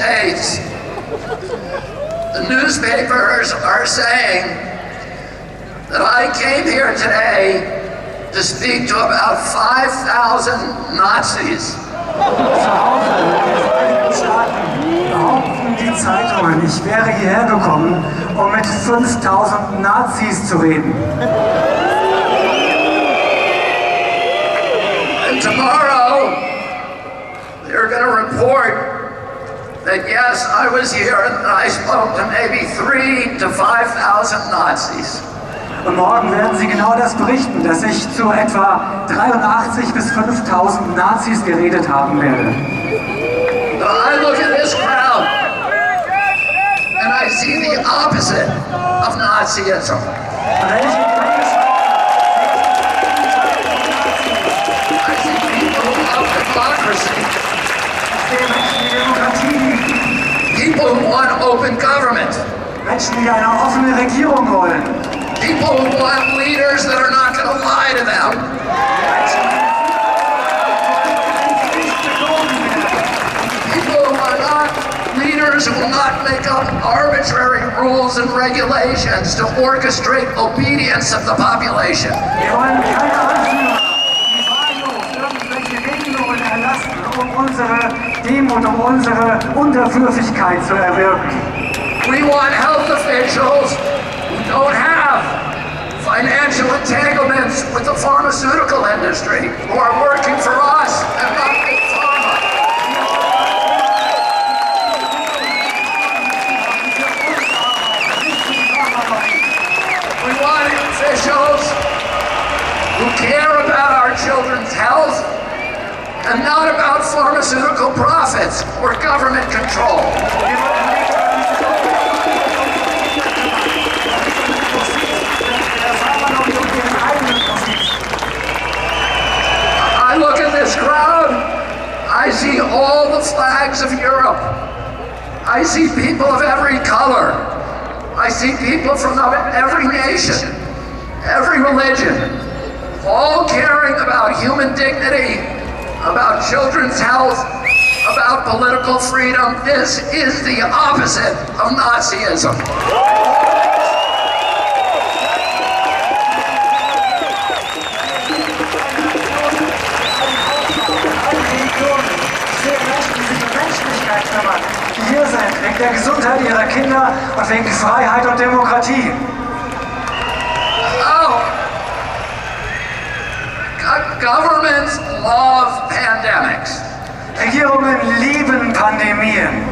States, the newspapers are saying that I came here today to speak to about 5,000 Nazis. Behaupten die Zeitungen, ich wäre hierher gekommen, um mit 5.000 Nazis zu reden. And tomorrow, they're going to report that yes, I was here and I spoke to maybe 3,000 to 5,000 Nazis. Und morgen werden Sie genau das berichten, dass ich zu etwa 83 bis 5.000 Nazis geredet haben werde. So I look at this crowd and I see the opposite of Nazism. I see people who love democracy. People who want open government. Menschen, die eine offene Regierung wollen. People who want leaders that are not going to lie to them. People who are not leaders who will not make up arbitrary rules and regulations to orchestrate obedience of the population. Wir wollen keine Anführer, die wahllos irgendwelche Regelungen erlassen, um unsere Demut, um unsere Unterwürfigkeit zu erwirken. We want health officials who don't have financial entanglements with the pharmaceutical industry, who are working for us and not big pharma. We want officials who care about our children's health and not about pharmaceutical profits or government control. I look at this crowd, I see all the flags of Europe. I see people of every color. I see people from every nation, every religion, all caring about human dignity, about children's health, about political freedom. This is the opposite of Nazism. Die hier sind, wegen der Gesundheit ihrer Kinder und wegen Freiheit und Demokratie. Oh, governments love pandemics. Regierungen lieben Pandemien.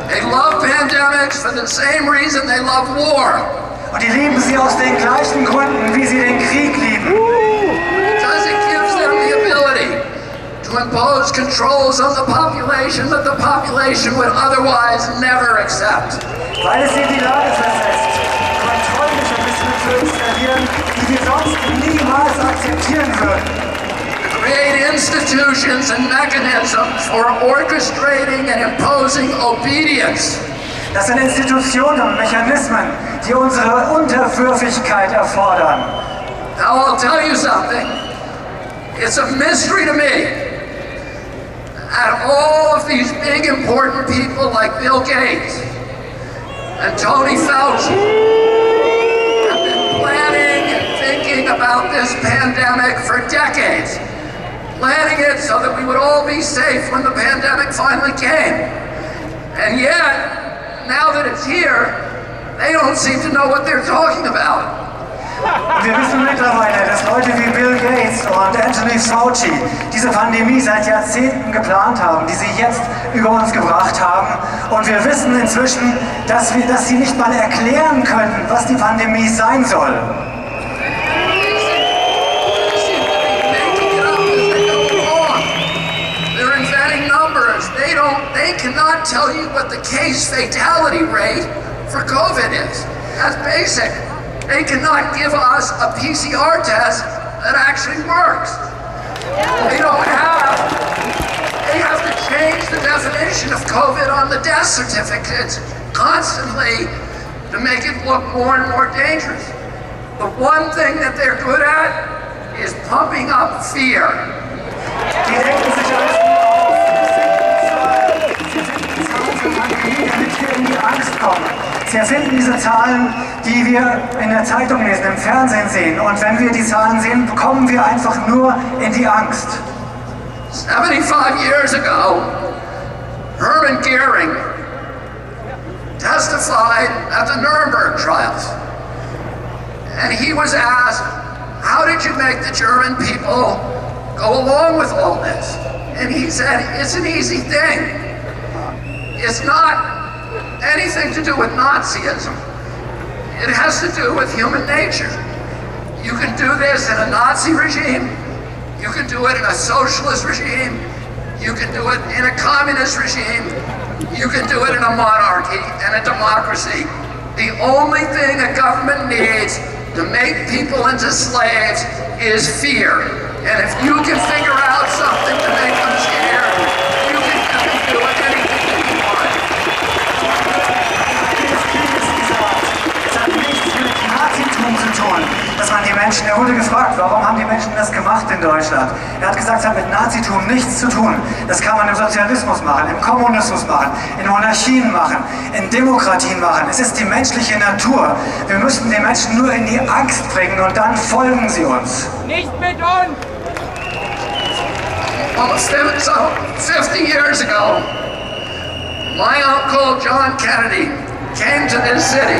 They love pandemics for the same reason they love war. Und die lieben sie aus den gleichen Gründen, wie sie den Krieg lieben. Because it gives them the ability to impose controls on the population that the population would otherwise never accept. Weil es sie in die Lage versetzt, Kontrollmechanismen zu installieren, die wir sonst niemals akzeptieren würden. Create institutions and mechanisms for orchestrating and imposing obedience. Das sind Institutionen und Mechanismen, die unsere Unterwürfigkeit erfordern. Now I'll tell you something. It's a mystery to me. And all of these big important people like Bill Gates and Tony Fauci have been planning and thinking about this pandemic for decades. Planning it so that we would all be safe when the pandemic finally came. And yet, now that it's here, they don't seem to know what they're talking about. Und wir wissen mittlerweile, dass Leute wie Bill Gates und Anthony Fauci diese Pandemie seit Jahrzehnten geplant haben, die sie jetzt über uns gebracht haben. Und wir wissen inzwischen, dass sie nicht mal erklären können, was die Pandemie sein soll. They cannot tell you what the case fatality rate for COVID is. That's basic. They cannot give us a PCR test that actually works. They have to change the definition of COVID on the death certificates constantly to make it look more and more dangerous. The one thing that they're good at is pumping up fear. Sie erfinden diese Zahlen, die wir in der Zeitung lesen, im Fernsehen sehen. Und wenn wir die Zahlen sehen, kommen wir einfach nur in die Angst. 75 years ago, Hermann Goering testified at the Nuremberg trials. And he was asked, how did you make the German people go along with all this? And he said, it's an easy thing. It's not anything to do with Nazism. It has to do with human nature. You can do this in a Nazi regime, you can do it in a socialist regime, you can do it in a communist regime, you can do it in a monarchy and a democracy. The only thing a government needs to make people into slaves is fear. And if you can figure out something to make them scared, you can do anything that you want. Es hat nichts mit Nazitum zu tun, dass man die Menschen, er wurde gefragt, warum haben die Menschen das gemacht in Deutschland? Er hat gesagt, es hat mit Nazitum nichts zu tun. Das kann man im Sozialismus machen, im Kommunismus machen, in Monarchien machen, in Demokratien machen. Es ist die menschliche Natur. Wir müssen die Menschen nur in die Angst bringen und dann folgen sie uns. Nicht mit uns! Almost 50 years ago, my uncle John Kennedy came to this city.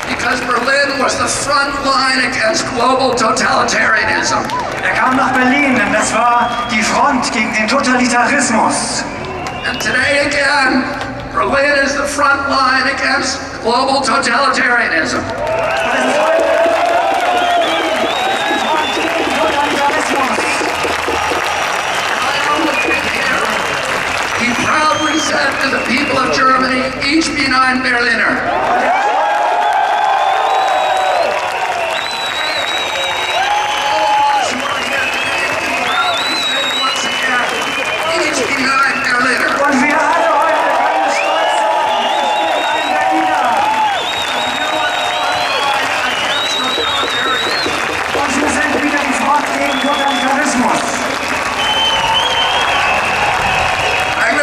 Because Berlin was the front line against global totalitarianism. Er kam nach Berlin, denn das war die Front gegen den Totalitarismus. And today again, Berlin is the front line against global totalitarianism. He proudly said to the people of Germany, ich bin ein Berliner.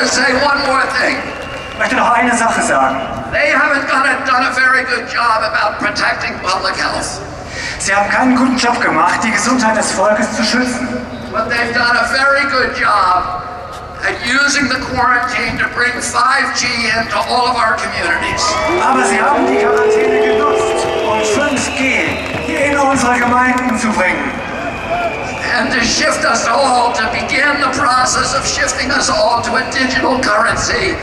Say one more thing. Ich möchte noch eine Sache sagen. They haven't done a very good job about protecting public health. Sie haben keinen guten Job gemacht, die Gesundheit des Volkes zu schützen. But they've done a very good job at using the quarantine to bring 5G into all of our communities. Aber sie haben die Quarantäne genutzt, um 5G hier in unsere Gemeinden zu bringen. And to shift us all, to begin the process of shifting us all to a digital currency,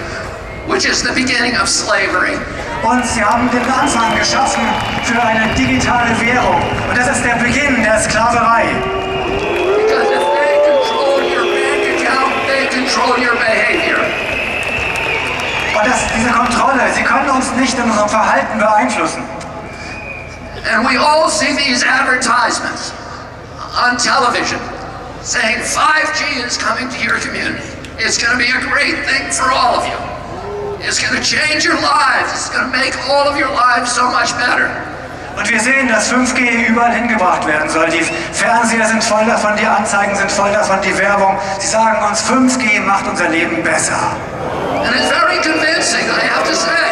which is the beginning of slavery. Und sie haben den Anfang geschaffen für eine digitale Währung. Und das ist der Beginn der Sklaverei. Because if they control your bank account, they control your behavior. Und diese Kontrolle, sie können uns nicht in unserem Verhalten beeinflussen. And we all see these advertisements on television saying 5G is coming to your community. It's going to be a great thing for all of you. It's going to change your lives. It's going to make all of your lives so much better. Und wir sehen, dass 5G überall hingebracht werden soll. Die Fernseher sind voll davon, die Anzeigen sind voll davon, die Werbung. Sie sagen uns, 5G macht unser Leben besser. And it's very convincing, I have to say.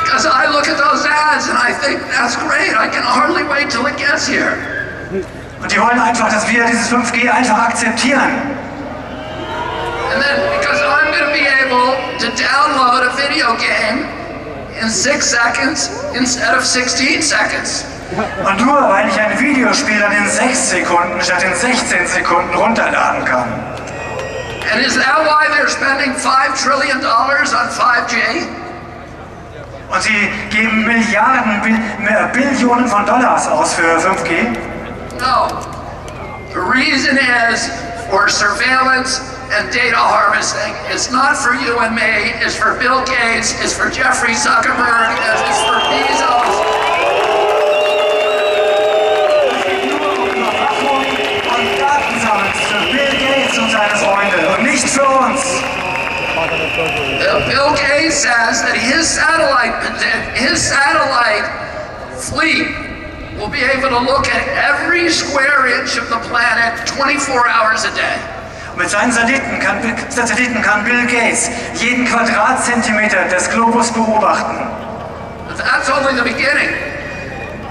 Because I look at those ads and I think, that's great. I can hardly wait till it gets here. Und die wollen einfach, dass wir dieses 5G einfach akzeptieren. And then, because I'm going to be able to download a video game in 6 seconds instead of 16 seconds. Und nur weil ich ein Videospiel dann in 6 Sekunden statt in 16 Sekunden runterladen kann. And is that why they're spending $5 trillion on 5G? Und sie geben Milliarden, Billionen von Dollars aus für 5G? No. The reason is for surveillance and data harvesting. It's not for you and me, it's for Bill Gates, it's for Jeffrey Zuckerberg, it's for Bezos. Es geht nur um Überwachung und Datensammeln für Bill Gates und seine Freunde und nicht für uns. Bill Gates says that his satellite fleet will be able to look at every square inch of the planet 24 hours a day. Mit seinen Satelliten kann Bill Gates jeden Quadratzentimeter des Globus beobachten. But that's only the beginning.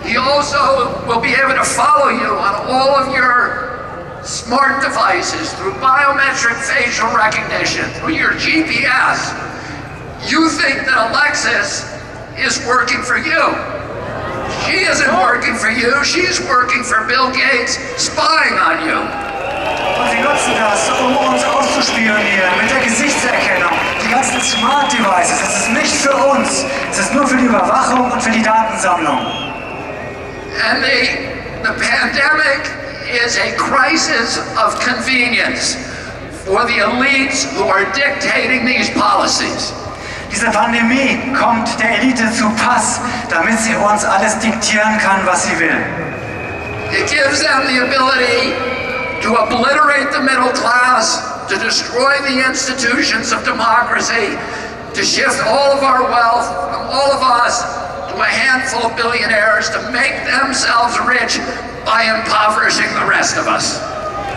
He also will be able to follow you on all of your smart devices through biometric facial recognition, through your GPS. You think that Alexis is working for you. She isn't working for you, she's working for Bill Gates, spying on you. Und sie nutzen das, um uns auszuspionieren mit der Gesichtserkennung. Die ganzen Smart Devices, das ist nicht für uns, es ist nur für die Überwachung und für die Datensammlung. And the pandemic is a crisis of convenience for the elites who are dictating these policies. Diese Pandemie kommt der Elite zu Pass, damit sie uns alles diktieren kann, was sie will. It gives them the ability to obliterate the middle class, to destroy the institutions of democracy, to shift all of our wealth from all of us to a handful of billionaires, to make themselves rich by impoverishing the rest of us.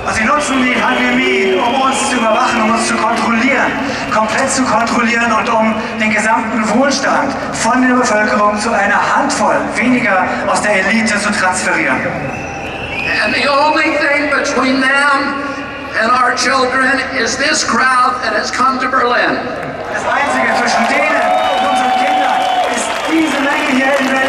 Und sie nutzen die Pandemie, um uns zu überwachen, um uns zu kontrollieren, komplett zu kontrollieren und um den gesamten Wohlstand von der Bevölkerung zu einer Handvoll weniger aus der Elite zu transferieren. And the only thing between them and our children is this crowd that has come to Berlin. Das Einzige zwischen denen und unseren Kindern ist diese Menge hier in Berlin.